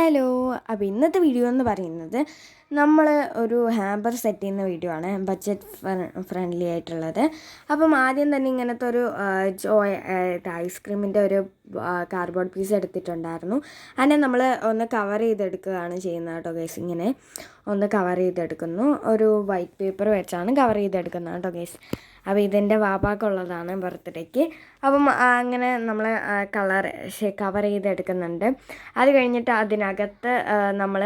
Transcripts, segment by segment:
Hello. അപ്പോൾ ഇന്നത്തെ video എന്ന് പറയുന്നത് നമ്മൾ ഒരു ഹാമ്പർ സെറ്റ് ചെയ്യുന്ന വീഡിയോ ആണ്, ബഡ്ജറ്റ് ഫ്രണ്ട്ലി ആയിട്ടുള്ളത്. അപ്പം ആദ്യം തന്നെ ഇങ്ങനത്തെ ഒരു ഐസ്ക്രീമിൻ്റെ ഒരു കാർഡ്ബോർഡ് പീസ് എടുത്തിട്ടുണ്ടായിരുന്നു. അതിനെ നമ്മൾ ഒന്ന് കവർ ചെയ്തെടുക്കുകയാണ് ചെയ്യുന്നത് കേട്ടോ ഗൈസ്. ഇങ്ങനെ ഒന്ന് കവർ ചെയ്തെടുക്കുന്നു, ഒരു വൈറ്റ് പേപ്പർ വെച്ചാണ് കവർ ചെയ്തെടുക്കുന്നത് കേട്ടോ ഗൈസ്. അപ്പോൾ ഇതിൻ്റെ വാപ്പാക്കുള്ളതാണ് ബർത്ത്ഡേക്ക്. അപ്പം അങ്ങനെ നമ്മൾ കവർ ചെയ്തെടുക്കുന്നുണ്ട്. അത് കഴിഞ്ഞിട്ട് അതിനകത്ത് നമ്മൾ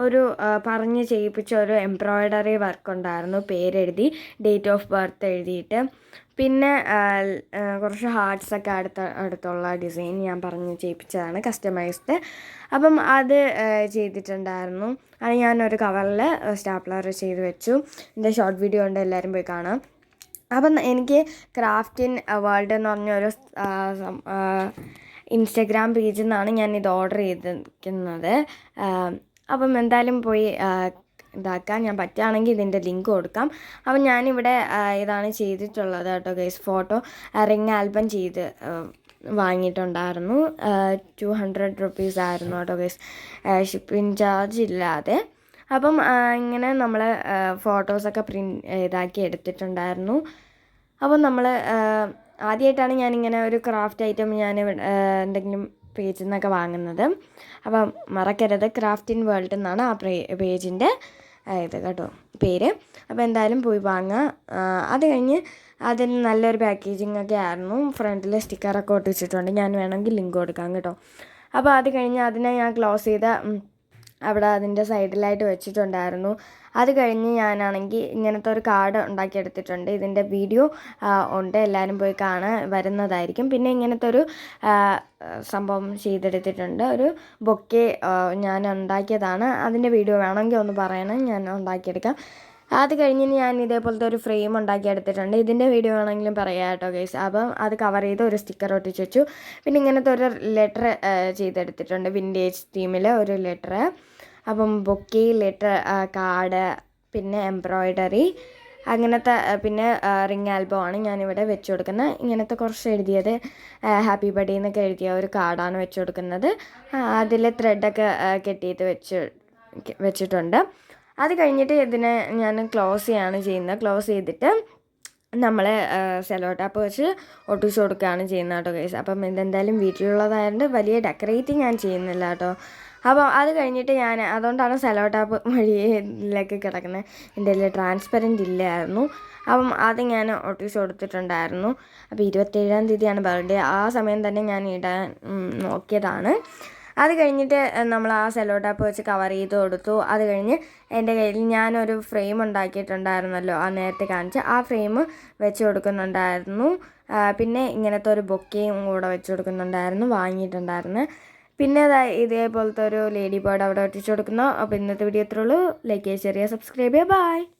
ഒരു പറഞ്ഞ് ചെയ്യിപ്പിച്ച ഒരു എംബ്രോയ്ഡറി വർക്ക് ഉണ്ടായിരുന്നു, പേരെഴുതി ഡേറ്റ് ഓഫ് ബർത്ത് എഴുതിയിട്ട്. പിന്നെ കുറച്ച് ഹാർട്ട്സൊക്കെ അടുത്തുള്ള ഡിസൈൻ ഞാൻ പറഞ്ഞ് ചെയ്യിപ്പിച്ചതാണ്, കസ്റ്റമൈസ്ഡ്. അപ്പം അത് ചെയ്തിട്ടുണ്ടായിരുന്നു. അത് ഞാനൊരു കവറിൽ സ്റ്റാപ്ലർ ചെയ്ത് വെച്ചു. എൻ്റെ ഷോർട്ട് വീഡിയോ ഉണ്ട്, എല്ലാവരും പോയി കാണാം. അപ്പം എനിക്ക് ക്രാഫ്റ്റ് ഇൻ വേൾഡ് എന്ന് പറഞ്ഞൊരു ഇൻസ്റ്റഗ്രാം പേജിൽ നിന്നാണ് ഞാനിത് ഓർഡർ ചെയ്തിരിക്കുന്നത്. അപ്പം എന്തായാലും പോയി ഇതാക്കാം, ഞാൻ പറ്റുകയാണെങ്കിൽ ഇതിൻ്റെ ലിങ്ക് കൊടുക്കാം. അപ്പം ഞാനിവിടെ ഇതാണ് ചെയ്തിട്ടുള്ളത് കേട്ടോ ഗൈസ്. ഫോട്ടോ റിംഗ് ആൽബം ചെയ്ത് വാങ്ങിയിട്ടുണ്ടായിരുന്നു. 200 rupees ആയിരുന്നു കേട്ടോ ഗൈസ്, ഷിപ്പിംഗ് ചാർജ് ഇല്ലാതെ. അപ്പം ഇങ്ങനെ നമ്മൾ ഫോട്ടോസൊക്കെ ഇതാക്കി എടുത്തിട്ടുണ്ടായിരുന്നു. അപ്പം നമ്മൾ ആദ്യമായിട്ടാണ് ഞാനിങ്ങനെ ഒരു ക്രാഫ്റ്റ് ഐറ്റം ഞാൻ എന്തെങ്കിലും പേജിൽ നിന്നൊക്കെ വാങ്ങുന്നത്. അപ്പം മറക്കരുത്, ക്രാഫ്റ്റ് ഇൻ വേൾഡ് എന്നാണ് ആ പേജിൻ്റെ ഇത് കേട്ടോ പേര്. അപ്പോൾ എന്തായാലും പോയി വാങ്ങുക. അത് കഴിഞ്ഞ് അതിന് നല്ലൊരു പാക്കേജിങ് ഒക്കെ ആയിരുന്നു. ഫ്രണ്ടിൽ സ്റ്റിക്കറൊക്കെ ഒട്ടിച്ചിട്ടുണ്ട്, ഞാൻ വേണമെങ്കിൽ ലിങ്ക് കൊടുക്കാം കേട്ടോ. അപ്പോൾ അത് കഴിഞ്ഞ് അതിനെ ഞാൻ ക്ലോസ് ചെയ്ത അവിടെ അതിൻ്റെ സൈഡിലായിട്ട് വെച്ചിട്ടുണ്ടായിരുന്നു. അത് കഴിഞ്ഞ് ഞാനാണെങ്കിൽ ഇങ്ങനത്തെ ഒരു കാർഡ് ഉണ്ടാക്കിയെടുത്തിട്ടുണ്ട്. ഇതിൻ്റെ വീഡിയോ ഉണ്ട്, എല്ലാവരും പോയി കാണാൻ വരുന്നതായിരിക്കും. പിന്നെ ഇങ്ങനത്തെ ഒരു സംഭവം ചെയ്തെടുത്തിട്ടുണ്ട്, ഒരു ബൊക്കെ ഞാൻ ഉണ്ടാക്കിയതാണ്. അതിൻ്റെ വീഡിയോ വേണമെങ്കിൽ ഒന്ന് പറയണം, ഞാൻ ഉണ്ടാക്കിയെടുക്കാം. അത് കഴിഞ്ഞ് ഞാൻ ഇതേപോലത്തെ ഒരു ഫ്രെയിം ഉണ്ടാക്കിയെടുത്തിട്ടുണ്ട്. ഇതിൻ്റെ വീഡിയോ വേണമെങ്കിലും പറയാം കേട്ടോ ഗൈസ്. അപ്പം അത് കവർ ചെയ്ത് ഒരു സ്റ്റിക്കർ ഒട്ടിച്ച് വെച്ചു. പിന്നെ ഇങ്ങനത്തെ ഒരു ലെറ്റർ ചെയ്തെടുത്തിട്ടുണ്ട്, വിൻറ്റേജ് തീമിൽ ഒരു ലെറ്റർ. അപ്പം ബൊക്കെ, ലെറ്റർ, കാർഡ്, പിന്നെ എംബ്രോയ്ഡറി അങ്ങനത്തെ, പിന്നെ റിംഗ് ആൽബം ആണ് ഞാനിവിടെ വെച്ച് കൊടുക്കുന്നത്. ഇങ്ങനത്തെ കുറച്ച് എഴുതിയത് ഹാപ്പി ബർത്ത്ഡേ എന്നൊക്കെ എഴുതിയ ഒരു കാർഡാണ് വെച്ച് കൊടുക്കുന്നത്. അതിൽ ത്രെഡൊക്കെ കെട്ടിയിട്ട് വെച്ചിട്ടുണ്ട്. അത് കഴിഞ്ഞിട്ട് ഇതിനെ ഞാൻ ക്ലോസ് ചെയ്യാണ് ചെയ്യുന്നത്. ക്ലോസ് ചെയ്തിട്ട് നമ്മൾ സെല്ലോ ടാപ്പ് വെച്ച് ഒട്ടിച്ച് കൊടുക്കുകയാണ് ചെയ്യുന്നത് കേട്ടോ ഗൈസ്. അപ്പം ഇതെന്തായാലും വീട്ടിലുള്ളതായതുകൊണ്ട് വലിയ ഡെക്കറേറ്റിങ് ഞാൻ ചെയ്യുന്നില്ല കേട്ടോ. അപ്പോൾ അത് കഴിഞ്ഞിട്ട് ഞാൻ അതുകൊണ്ടാണ് സെല്ലോ ടാപ്പ് വഴിയിലേക്ക് കിടക്കുന്നത്, എൻ്റെ കയ്യിൽ ട്രാൻസ്പെറൻറ്റ് ഇല്ലായിരുന്നു. അപ്പം അത് ഞാൻ ഒട്ടിച്ച് കൊടുത്തിട്ടുണ്ടായിരുന്നു. അപ്പോൾ 27-ാം തീയതിയാണ് ബർത്ത്ഡേ. ആ സമയം തന്നെ ഞാൻ ഇടാൻ നോക്കിയതാണ്. അത് കഴിഞ്ഞിട്ട് നമ്മൾ ആ സെല്ലോ ടാപ്പ് വെച്ച് കവർ ചെയ്ത് കൊടുത്തു. അത് കഴിഞ്ഞ് എൻ്റെ കയ്യിൽ ഞാനൊരു ഫ്രെയിം ഉണ്ടാക്കിയിട്ടുണ്ടായിരുന്നല്ലോ, ആ നേരത്തെ കാണിച്ച് ആ ഫ്രെയിം വെച്ച് കൊടുക്കുന്നുണ്ടായിരുന്നു. പിന്നെ ഇങ്ങനത്തെ ഒരു ബൊക്കയും കൂടെ വെച്ച് കൊടുക്കുന്നുണ്ടായിരുന്നു, വാങ്ങിയിട്ടുണ്ടായിരുന്നു. പിന്നെ ഇതേപോലത്തെ ഒരു ലേഡി ബേർഡ് അവിടെ ഒട്ടിച്ച് കൊടുക്കുന്നു. അപ്പോൾ ഇന്നത്തെ വീഡിയോ ഇത്രയുള്ളൂ. ലൈക്ക് ചെയ്യുക, ഷെയർ ചെയ്യുക, സബ്സ്ക്രൈബ് ചെയ്യുക. ബൈ.